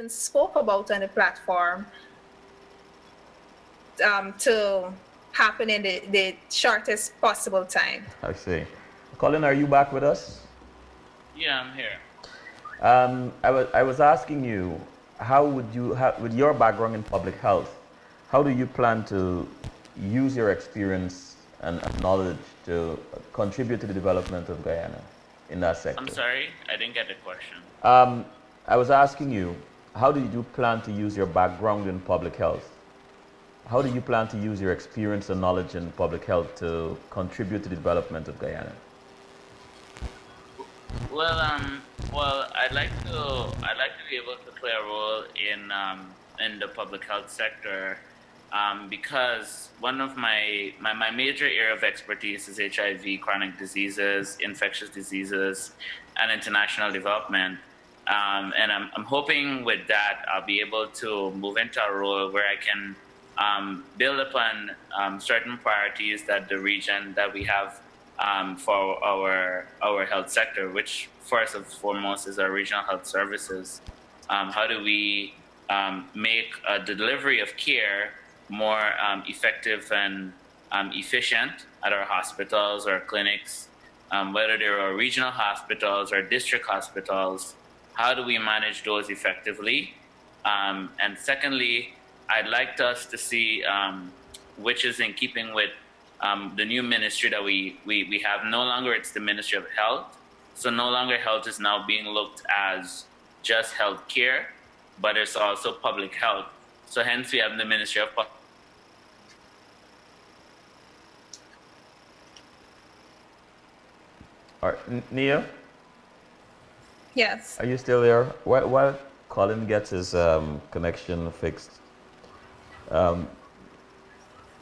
been spoke about on the platform to happen in the shortest possible time. I see. Colin, are you back with us? Yeah, I'm here. I was asking you, how would you, with your background in public health, how do you plan to use your experience and knowledge to contribute to the development of Guyana in that I'm sector? sorry, I didn't get the question. I was asking you, how do you plan to use your background in public health? How do you plan to use your experience and knowledge in public health to contribute to the development of Guyana? Well, I'd like to be able to play a role in the public health sector, because one of my major area of expertise is HIV, chronic diseases, infectious diseases, and international development. And I'm hoping with that I'll be able to move into a role where I can build upon certain priorities that the region that we have for our health sector, which first and foremost is our regional health services. How do we make the delivery of care more effective and efficient at our hospitals or clinics, whether they're our regional hospitals or district hospitals? How do we manage those effectively? And secondly, I'd like us to see, which is in keeping with the new ministry that we have. No longer it's the Ministry of Health. So no longer health is now being looked as just health care, but it's also public health. So hence we have the Ministry of Public. All right, Nia, Yes. are you still there? While Colin gets his connection fixed, um,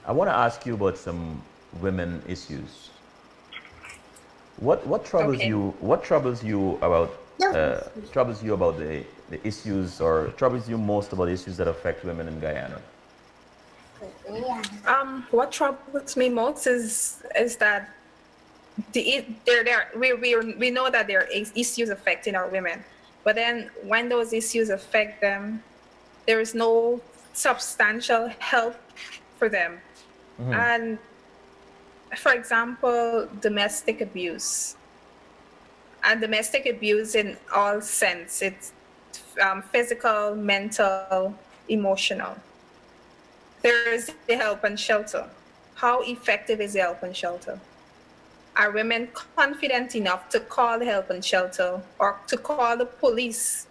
I want to ask you about some women issues. What troubles Okay. you? What troubles you about the issues, or troubles you most about the issues that affect women in Guyana? What troubles me most is that we know that there are issues affecting our women, but then when those issues affect them, there is no substantial help for them. And for example, domestic abuse, and domestic abuse in all sense, it's physical, mental, emotional. There is the help and shelter. How effective is the help and shelter? Are women confident enough to call the help and shelter or to call the police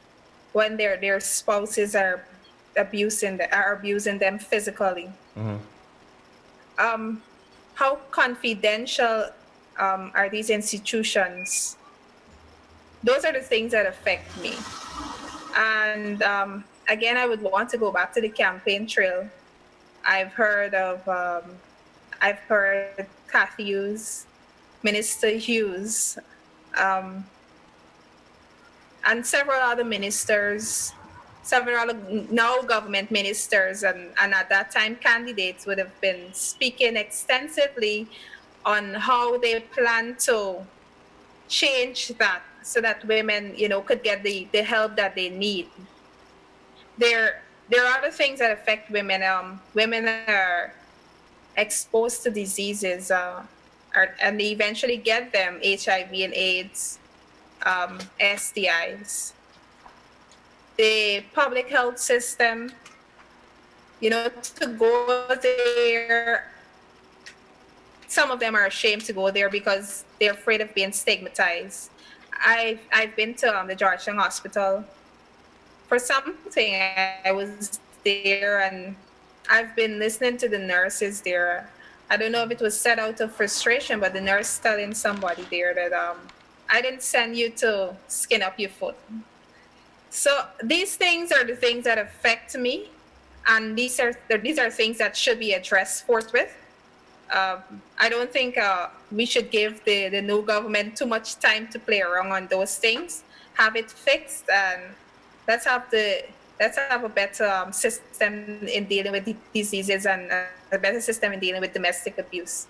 when their spouses are abusing them physically? How confidential are these institutions? Those are the things that affect me. And again, I would want to go back to the campaign trail. I've heard of, I've heard Kathy Hughes, Minister Hughes, um, and several other ministers, several other now government ministers, and at that time candidates would have been speaking extensively on how they plan to change that so that women, could get the help that they need. There are other things that affect women. Women are exposed to diseases, and they eventually get them HIV and AIDS, STIs. The public health system, to go there, some of them are ashamed to go there because they're afraid of being stigmatized. I've been to the Georgetown Hospital for something. I was there and I've been listening to the nurses there. I don't know if it was set out of frustration, but the nurse telling somebody there that I didn't send you to skin up your foot. So these things are the things that affect me, and these are things that should be addressed forthwith. I don't think we should give the new government too much time to play around on those things. Have it fixed, and let's have a better system in dealing with diseases, and a better system in dealing with domestic abuse.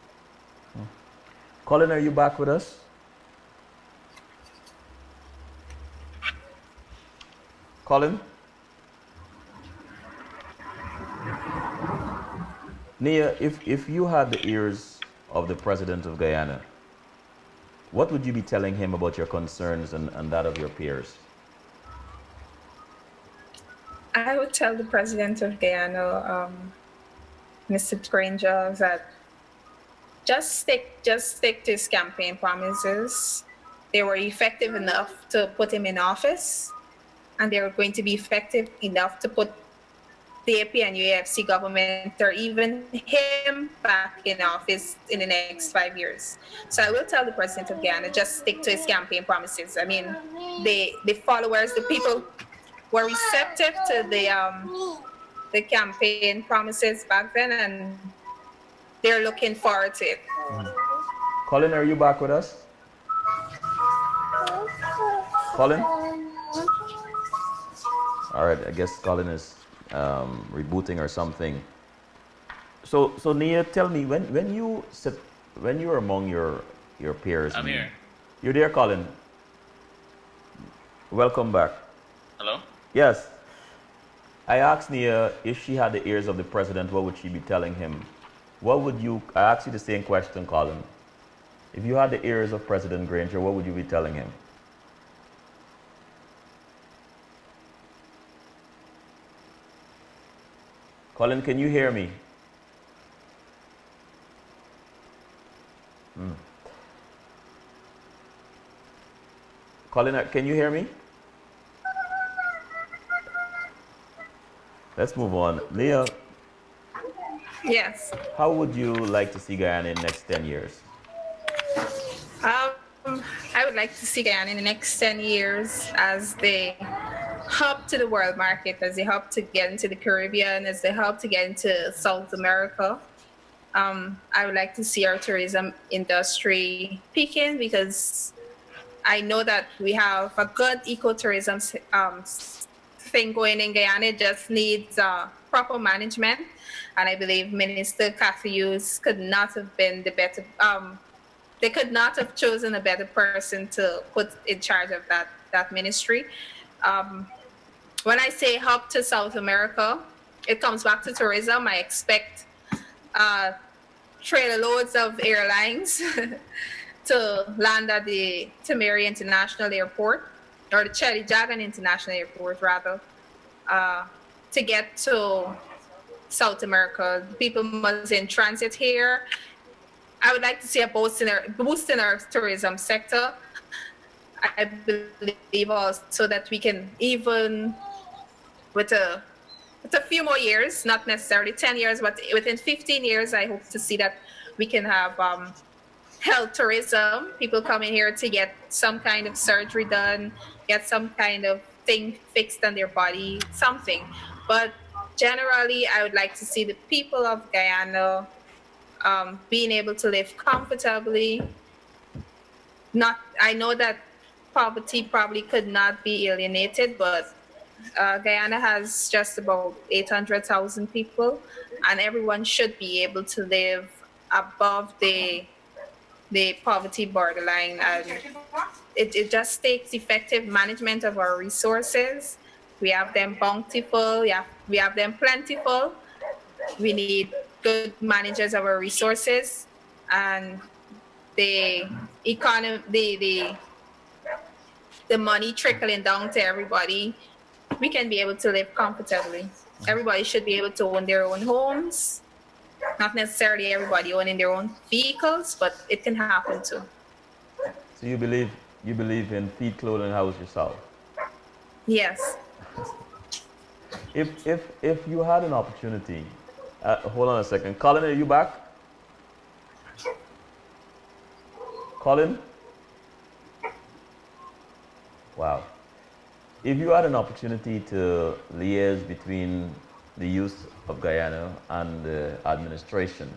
Colin, are you back with us? Colin? Nia, if you had the ears of the president of Guyana, what would you be telling him about your concerns and that of your peers? I would tell the president of Guyana, Mr. Granger, that just stick to his campaign promises. They were effective enough to put him in office, and they were going to be effective enough to put the AP and UAFC government or even him back in office in the next 5 years. So I will tell the president of Guyana just stick to his campaign promises. I mean, the followers, the people were receptive to the campaign promises back then, and they're looking forward to it. Collin, are you back with us? Collin? All right, I guess Collin is rebooting or something. So Nia, tell me when you were among your peers. I'm here. You're there, Collin. Welcome back. Hello? Yes. I asked Nia if she had the ears of the president, what would she be telling him? I asked you the same question, Collin. If you had the ears of President Granger, what would you be telling him? Collin, can you hear me? Collin, can you hear me? Let's move on. Nia, Yes. how would you like to see Guyana in the next 10 years? I would like to see Guyana in the next 10 years as the hub to the world market, as the hub to get into the Caribbean, as the hub to get into South America. I would like to see our tourism industry peaking because I know that we have a good ecotourism thing going in Guyana. It just needs proper management. And I believe Minister Cathy's could not have been the better, they could not have chosen a better person to put in charge of that ministry. When I say hub to South America, it comes back to tourism. I expect trailer loads of airlines to land at the Temeri International Airport, or the Chelly Jagan International Airport, rather, to get to South America. People must in transit here. I would like to see a boost in our tourism sector. I believe also that we can, even with a few more years, not necessarily 10 years, but within 15 years, I hope to see that we can have health tourism, people coming here to get some kind of surgery done, get some kind of thing fixed on their body, something. But generally, I would like to see the people of Guyana being able to live comfortably. I know that poverty probably could not be alienated, but Guyana has just about 800,000 people, and everyone should be able to live above the poverty borderline. And it just takes effective management of our resources. We have them bountiful, we have them plentiful. We need good managers of our resources, and the economy, the money trickling down to everybody. We can be able to live comfortably. Everybody should be able to own their own homes. Not necessarily everybody owning their own vehicles, but it can happen too. So you believe in feed, clothe, and house yourself? Yes. If you had an opportunity, hold on a second. Collin, are you back? Collin? Wow. If you had an opportunity to liaise between the youth of Guyana and the administration,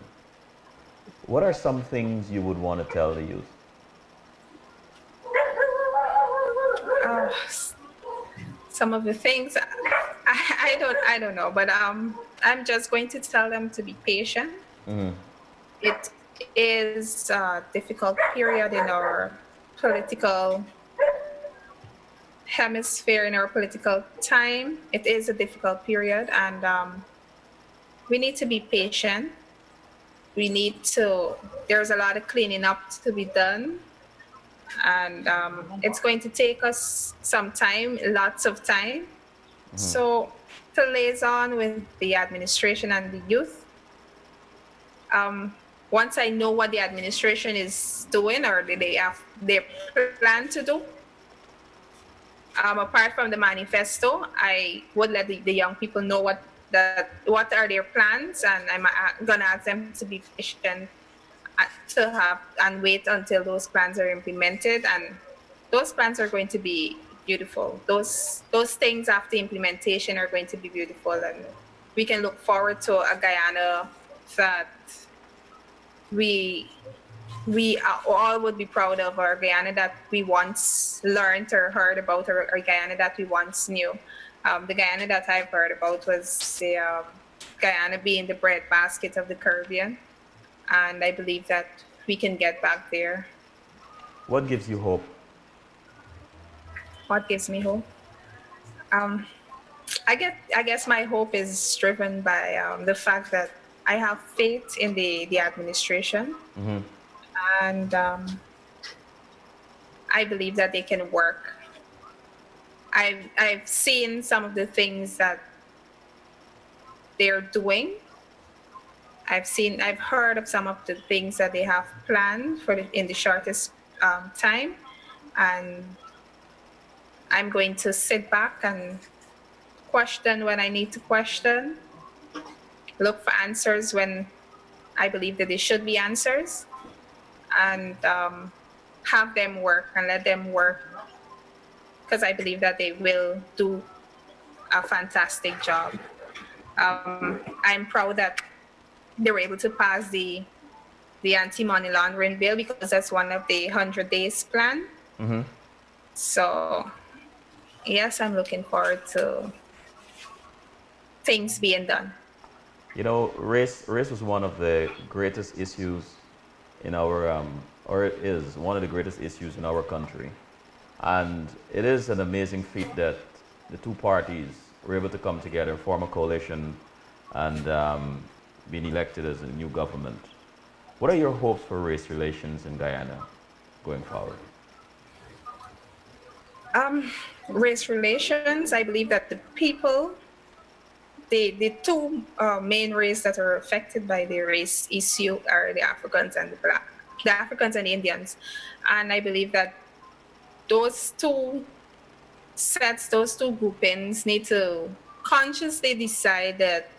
what are some things you would want to tell the youth? Some of the things I don't know, but I'm just going to tell them to be patient. Mm-hmm. It is a difficult period in our political hemisphere, in our political time. It is a difficult period, and we need to be patient. there's a lot of cleaning up to be done. And it's going to take us some time, lots of time. So to liaison with the administration and the youth, um, once I know what the administration is doing or they plan to do, apart from the manifesto, I would let the young people know what are their plans, and I'm gonna ask them to be patient to have and wait until those plans are implemented, and those plans are going to be beautiful. Those things after implementation are going to be beautiful, and we can look forward to a Guyana that we all would be proud of, our Guyana that we once learned or heard about, or Guyana that we once knew. The Guyana that I've heard about was the Guyana being the breadbasket of the Caribbean, and I believe that we can get back there. What gives you hope? What gives me hope? Um, I guess my hope is driven by the fact that I have faith in the administration, and I believe that they can work. I've seen some of the things that they're doing. I've heard of some of the things that they have planned in the shortest time, and I'm going to sit back and question when I need to question, look for answers when I believe that there should be answers, and have them work and let them work, because I believe that they will do a fantastic job. I'm proud that they were able to pass the anti-money laundering bill, because that's one of the 100 days plan. So yes, I'm looking forward to things being done. You know, race was one of the greatest issues in our, or it is one of the greatest issues in our country. And it is an amazing feat that the two parties were able to come together, form a coalition, and being elected as a new government. What are your hopes for race relations in Guyana going forward? Race relations, I believe that the people, the two main races that are affected by the race issue are the Africans and the Africans and the Indians. And I believe that those two sets, those two groupings need to consciously decide that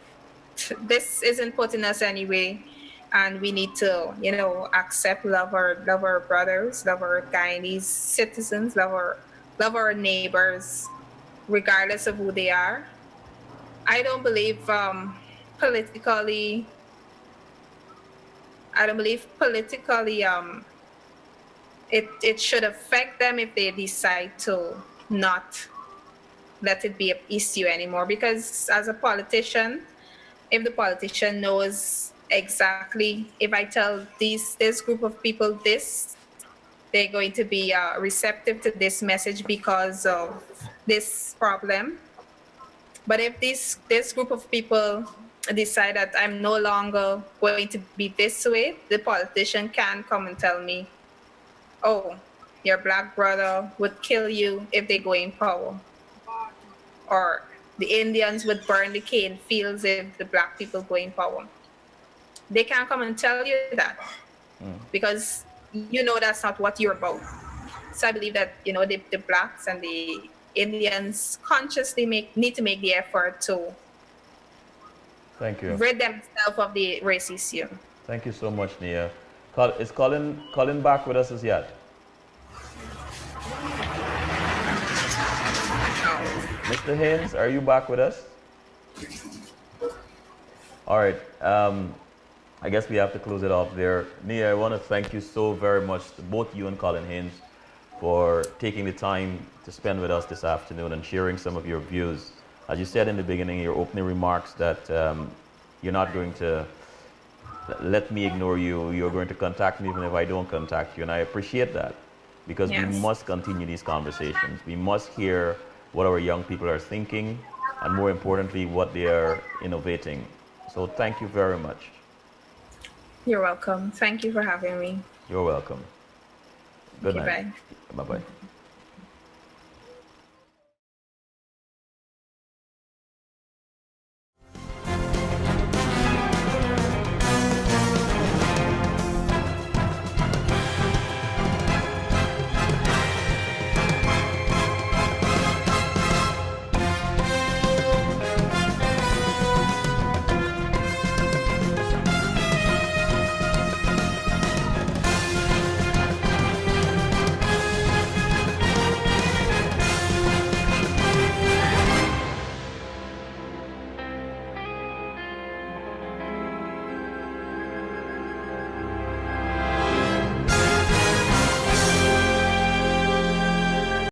this isn't putting us anyway, and we need to, accept, love our brothers, love our Guyanese citizens, love our neighbors, regardless of who they are. I don't believe politically. I don't believe politically. It should affect them if they decide to not let it be an issue anymore. Because as a politician, if the politician knows exactly, if I tell this group of people this, they're going to be receptive to this message because of this problem. But if this group of people decide that I'm no longer going to be this way, the politician can come and tell me, oh, your black brother would kill you if they go in power. Or the Indians would burn the cane fields if the black people go in power. They can't come and tell you that, because that's not what you're about. So I believe that, the blacks and the Indians consciously need to make the effort to Thank you. rid themselves of the race issue. Thank you so much, Nia. Is Collin back with us as yet? Mr. Haynes, are you back with us? All right. I guess we have to close it off there. Nia, I want to thank you so very much, to both you and Collin Haynes, for taking the time to spend with us this afternoon and sharing some of your views. As you said in the beginning, your opening remarks, that you're not going to let me ignore you. You're going to contact me even if I don't contact you. And I appreciate that, because Yes. we must continue these conversations. We must hear what our young people are thinking, and more importantly, what they are innovating. So thank you very much. You're welcome. Thank you for having me. You're welcome. Good Okay, night. bye. Bye bye.